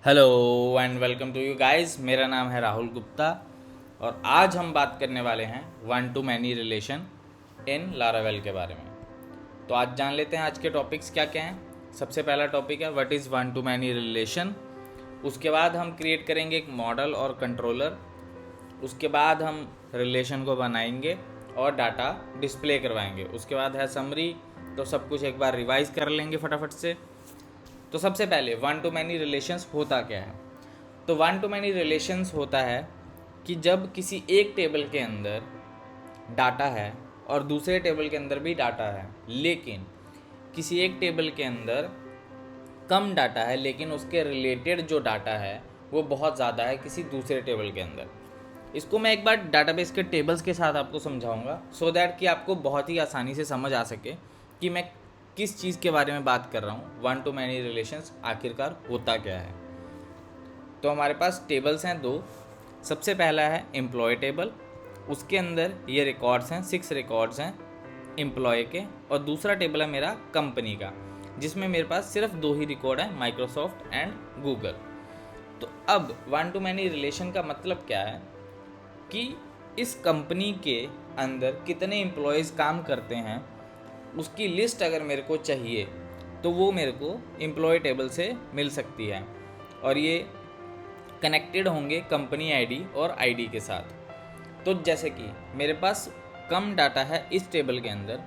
Hello and welcome to you guys. मेरा नाम है राहुल गुप्ता और आज हम बात करने वाले हैं one two many relation in Laravel के बारे में। तो आज जान लेते हैं आज के टॉपिक्स क्या क्या हैं। सबसे पहला टॉपिक है what is one two many relation. उसके बाद हम क्रिएट करेंगे एक मॉडल और कंट्रोलर। उसके बाद हम रिलेशन को बनाएंगे और डाटा डिस्प्ले करवाएंगे। उसके बाद है समरी। तो सब कुछ एक बार रिवाइज कर लेंगे फटाफट से। तो सबसे पहले वन टू मैनी रिलेशंस होता क्या है। तो वन टू मैनी रिलेशंस होता है कि जब किसी एक टेबल के अंदर डाटा है और दूसरे टेबल के अंदर भी डाटा है, लेकिन किसी एक टेबल के अंदर कम डाटा है लेकिन उसके रिलेटेड जो डाटा है वो बहुत ज़्यादा है किसी दूसरे टेबल के अंदर। इसको मैं एक बार डाटाबेस के टेबल्स के साथ आपको समझाऊंगा सो दैट कि आपको बहुत ही आसानी से समझ आ सके कि मैं किस चीज़ के बारे में बात कर रहा हूँ। वन टू मैनी रिलेशंस आखिरकार होता क्या है। तो हमारे पास टेबल्स हैं दो। सबसे पहला है एम्प्लॉय टेबल। उसके अंदर ये रिकॉर्ड्स हैं, 6 रिकॉर्ड्स हैं एम्प्लॉय के। और दूसरा टेबल है मेरा कंपनी का, जिसमें मेरे पास सिर्फ 2 ही रिकॉर्ड हैं, माइक्रोसॉफ्ट एंड गूगल। तो अब वन टू मैनी रिलेशन का मतलब क्या है कि इस कंपनी के अंदर कितने एम्प्लॉयज़ काम करते हैं उसकी लिस्ट अगर मेरे को चाहिए तो वो मेरे को एम्प्लॉय टेबल से मिल सकती है। और ये कनेक्टेड होंगे कंपनी आईडी और आईडी के साथ। तो जैसे कि मेरे पास कम डाटा है इस टेबल के अंदर,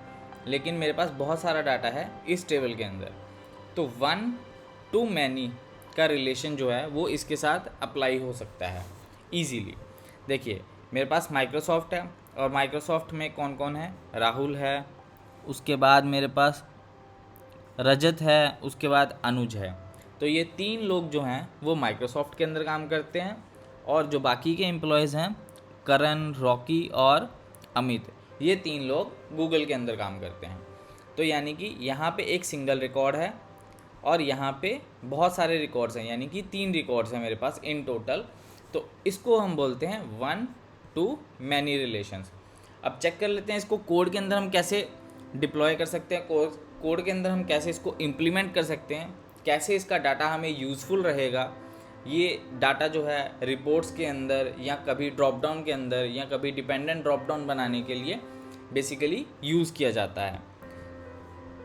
लेकिन मेरे पास बहुत सारा डाटा है इस टेबल के अंदर, तो वन टू मैनी का रिलेशन जो है वो इसके साथ अप्लाई हो सकता है ईजीली। देखिए मेरे पास माइक्रोसॉफ्ट है और माइक्रोसॉफ्ट में कौन कौन है, राहुल है, उसके बाद मेरे पास रजत है, उसके बाद अनुज है। तो ये 3 लोग जो हैं वो माइक्रोसॉफ्ट के अंदर काम करते हैं और जो बाकी के एम्प्लॉयज़ हैं करण, रॉकी और अमित, ये 3 लोग गूगल के अंदर काम करते हैं। तो यानी कि यहाँ पे एक सिंगल रिकॉर्ड है और यहाँ पे बहुत सारे रिकॉर्ड्स हैं, यानी कि 3 रिकॉर्ड्स हैं मेरे पास इन टोटल। तो इसको हम बोलते हैं वन टू मैनी रिलेशंस। अब चेक कर लेते हैं इसको कोड के अंदर हम कैसे डिप्लॉय कर सकते हैं, कोड के अंदर हम कैसे इसको इम्प्लीमेंट कर सकते हैं, कैसे इसका डाटा हमें यूज़फुल रहेगा। ये डाटा जो है रिपोर्ट्स के अंदर या कभी ड्रॉप डाउन के अंदर या कभी डिपेंडेंट ड्रॉप डाउन बनाने के लिए बेसिकली यूज़ किया जाता है।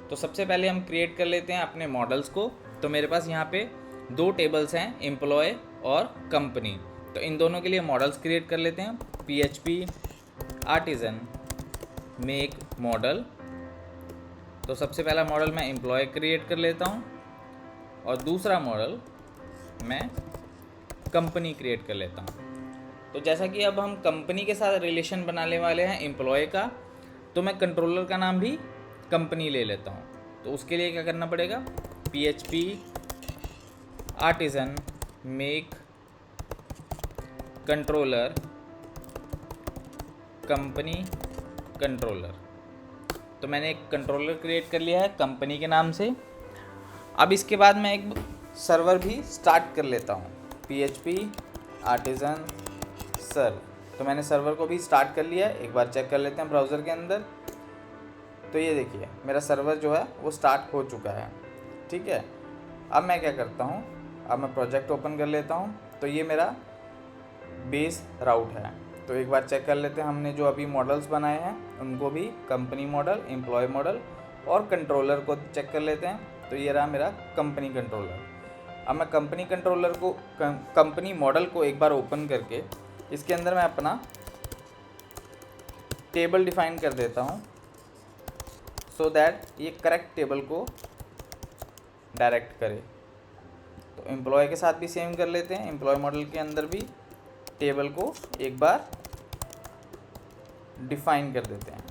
तो सबसे पहले हम क्रिएट कर लेते हैं अपने मॉडल्स को। तो मेरे पास यहाँ पे 2 टेबल्स हैं, एम्प्लॉय और कंपनी। तो इन दोनों के लिए मॉडल्स क्रिएट कर लेते हैं। PHP artisan make model. तो सबसे पहला मॉडल मैं एम्प्लॉय क्रिएट कर लेता हूँ और दूसरा मॉडल मैं कंपनी क्रिएट कर लेता हूँ। तो जैसा कि अब हम कंपनी के साथ रिलेशन बनाने वाले हैं एम्प्लॉय का, तो मैं कंट्रोलर का नाम भी कंपनी ले लेता हूँ। तो उसके लिए क्या करना पड़ेगा, PHP artisan make controller company controller. तो मैंने एक कंट्रोलर क्रिएट कर लिया है कंपनी के नाम से। अब इसके बाद मैं एक सर्वर भी स्टार्ट कर लेता हूँ, PHP आर्टिजन सर्व। तो मैंने सर्वर को भी स्टार्ट कर लिया है, एक बार चेक कर लेते हैं ब्राउज़र के अंदर। तो ये देखिए मेरा सर्वर जो है वो स्टार्ट हो चुका है। ठीक है, अब मैं क्या करता हूँ, अब मैं प्रोजेक्ट ओपन कर लेता हूँ। तो ये मेरा बेस राउट है। तो एक बार चेक कर लेते हैं हमने जो अभी मॉडल्स बनाए हैं उनको भी, कंपनी मॉडल, एम्प्लॉय मॉडल और कंट्रोलर को चेक कर लेते हैं। तो ये रहा मेरा कंपनी कंट्रोलर। अब मैं कंपनी कंट्रोलर को, कंपनी मॉडल को एक बार ओपन करके इसके अंदर मैं अपना टेबल डिफाइन कर देता हूँ सो दैट ये करेक्ट टेबल को डायरेक्ट करे। तो एम्प्लॉय के साथ भी सेम कर लेते हैं, एम्प्लॉय मॉडल के अंदर भी टेबल को एक बार डिफाइन कर देते हैं।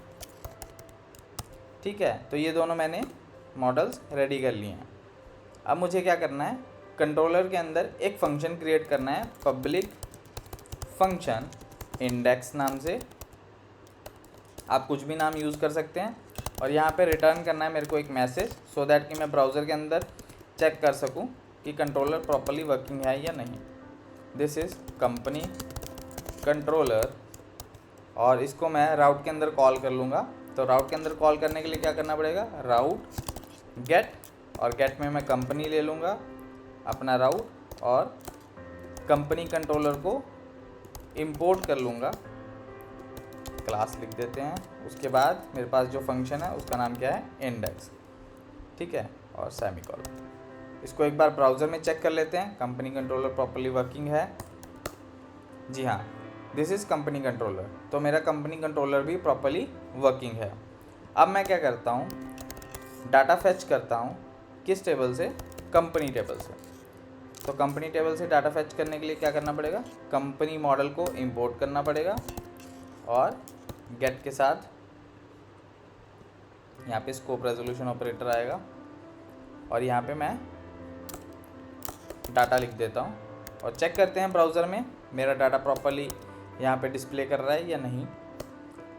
ठीक है, तो ये दोनों मैंने मॉडल्स रेडी कर लिए हैं। अब मुझे क्या करना है, कंट्रोलर के अंदर एक फंक्शन क्रिएट करना है, पब्लिक फंक्शन इंडेक्स नाम से। आप कुछ भी नाम यूज़ कर सकते हैं और यहाँ पे रिटर्न करना है मेरे को एक मैसेज सो दैट कि मैं ब्राउज़र के अंदर चेक कर सकूँ कि कंट्रोलर प्रॉपर्ली वर्किंग है या नहीं। दिस इज़ कंपनी कंट्रोलर और इसको मैं राउट के अंदर कॉल कर लूँगा। तो राउट के अंदर कॉल करने के लिए क्या करना पड़ेगा, राउट गेट, और गेट में मैं कंपनी ले लूँगा अपना राउट और कंपनी कंट्रोलर को इंपोर्ट कर लूँगा, क्लास लिख देते हैं। उसके बाद मेरे पास जो फंक्शन है उसका नाम क्या है, इंडेक्स, ठीक है, और सेमीकोलन। इसको एक बार ब्राउज़र में चेक कर लेते हैं, कंपनी कंट्रोलर प्रॉपर्ली वर्किंग है। जी हाँ, दिस इज़ कंपनी कंट्रोलर, तो मेरा कंपनी कंट्रोलर भी प्रॉपर्ली वर्किंग है। अब मैं क्या करता हूँ, डाटा फैच करता हूँ, किस टेबल से, कंपनी टेबल से। तो कंपनी टेबल से डाटा फैच करने के लिए क्या करना पड़ेगा, कंपनी मॉडल को इंपोर्ट करना पड़ेगा और गेट के साथ यहाँ पे स्कोप रेजोल्यूशन ऑपरेटर आएगा और यहाँ पे मैं डाटा लिख देता हूँ और चेक करते हैं ब्राउज़र में मेरा डाटा प्रॉपर्ली यहाँ पे डिस्प्ले कर रहा है या नहीं।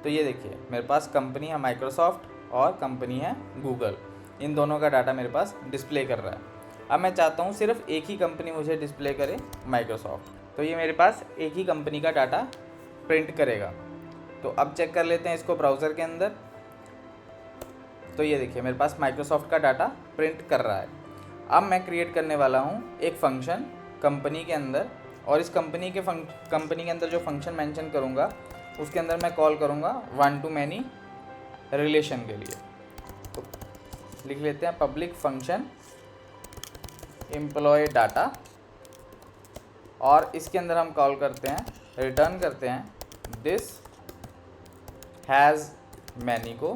तो ये देखिए मेरे पास कंपनी है माइक्रोसॉफ्ट और कंपनी है गूगल, इन दोनों का डाटा मेरे पास डिस्प्ले कर रहा है। अब मैं चाहता हूँ सिर्फ एक ही कंपनी मुझे डिस्प्ले करे, माइक्रोसॉफ्ट, तो ये मेरे पास एक ही कंपनी का डाटा प्रिंट करेगा। तो अब चेक कर लेते हैं इसको ब्राउज़र के अंदर। तो ये देखिए मेरे पास माइक्रोसॉफ्ट का डाटा प्रिंट कर रहा है। अब मैं क्रिएट करने वाला हूँ एक फंक्शन कंपनी के अंदर, और इस कंपनी के अंदर जो फंक्शन मेंशन करूँगा उसके अंदर मैं कॉल करूँगा वन टू मैनी रिलेशन के लिए। तो लिख लेते हैं पब्लिक फंक्शन एम्प्लॉय डाटा, और इसके अंदर हम कॉल करते हैं, रिटर्न करते हैं दिस हैज़ मैनी को,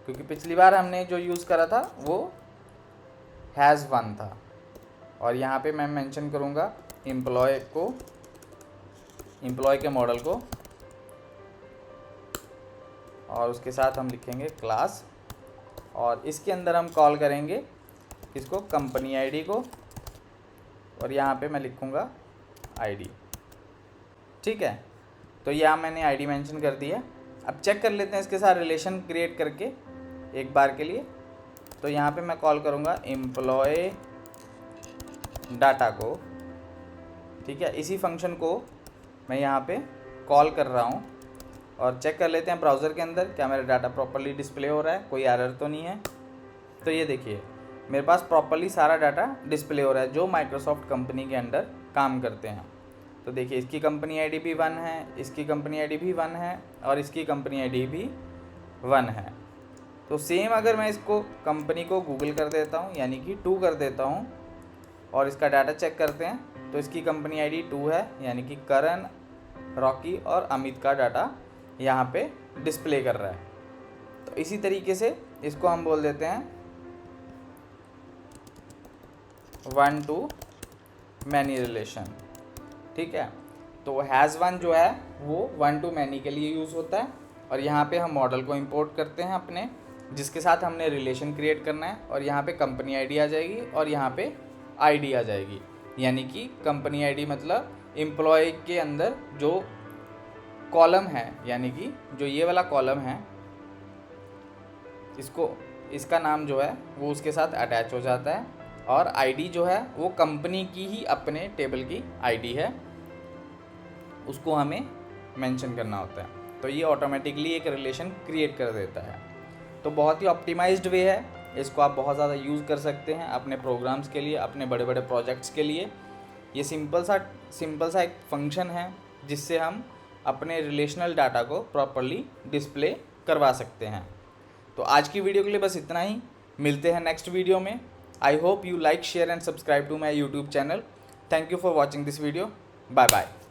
क्योंकि पिछली बार हमने जो यूज़ करा था वो हैज़ वन था। और यहाँ पे मैं मेंशन करूँगा एम्प्लॉय को, एम्प्लॉय के मॉडल को, और उसके साथ हम लिखेंगे क्लास, और इसके अंदर हम कॉल करेंगे इसको कंपनी आईडी को, और यहाँ पे मैं लिखूँगा आईडी, ठीक है। तो यहाँ मैंने आईडी मेंशन कर दिया। अब चेक कर लेते हैं इसके साथ रिलेशन क्रिएट करके एक बार के लिए। तो यहाँ पे मैं कॉल करूँगा एम्प्लॉय डाटा को, ठीक है। इसी फंक्शन को मैं यहाँ पे कॉल कर रहा हूँ और चेक कर लेते हैं ब्राउज़र के अंदर क्या मेरा डाटा प्रॉपर्ली डिस्प्ले हो रहा है, कोई एरर तो नहीं है। तो ये देखिए मेरे पास प्रॉपर्ली सारा डाटा डिस्प्ले हो रहा है जो माइक्रोसॉफ्ट कंपनी के अंडर काम करते हैं। तो देखिए इसकी कंपनी आईडी भी 1 है, इसकी कंपनी आईडी भी 1 है, और इसकी कंपनी आईडी भी 1 है। तो सेम अगर मैं इसको कंपनी को गूगल कर देता हूँ यानी कि 2 कर देता हूँ और इसका डाटा चेक करते हैं, तो इसकी कंपनी आईडी 2 है, यानी कि करण, रॉकी और अमित का डाटा यहाँ पे डिस्प्ले कर रहा है। तो इसी तरीके से इसको हम बोल देते हैं वन टू मैनी रिलेशन, ठीक है। तो हैज़ वन जो है वो वन टू मैनी के लिए यूज़ होता है, और यहाँ पे हम मॉडल को इंपोर्ट करते हैं अपने, जिसके साथ हमने रिलेशन क्रिएट करना है, और यहाँ पे कंपनी आईडी आ जाएगी और यहाँ पे आईडी आ जाएगी, यानी कि कंपनी आईडी मतलब एम्प्लॉय के अंदर जो कॉलम है, यानी कि जो ये वाला कॉलम है इसका नाम जो है वो उसके साथ अटैच हो जाता है, और आईडी जो है वो कंपनी की ही अपने टेबल की आईडी है, उसको हमें मेंशन करना होता है। तो ये ऑटोमेटिकली एक रिलेशन क्रिएट कर देता है। तो बहुत ही ऑप्टिमाइज्ड वे है, इसको आप बहुत ज़्यादा यूज़ कर सकते हैं अपने प्रोग्राम्स के लिए, अपने बड़े बड़े प्रोजेक्ट्स के लिए। ये सिंपल सा एक फंक्शन है जिससे हम अपने रिलेशनल डाटा को प्रॉपर्ली डिस्प्ले करवा सकते हैं। तो आज की वीडियो के लिए बस इतना ही, मिलते हैं नेक्स्ट वीडियो में। I hope you like, share and subscribe to my YouTube channel. Thank you for watching this video. Bye bye.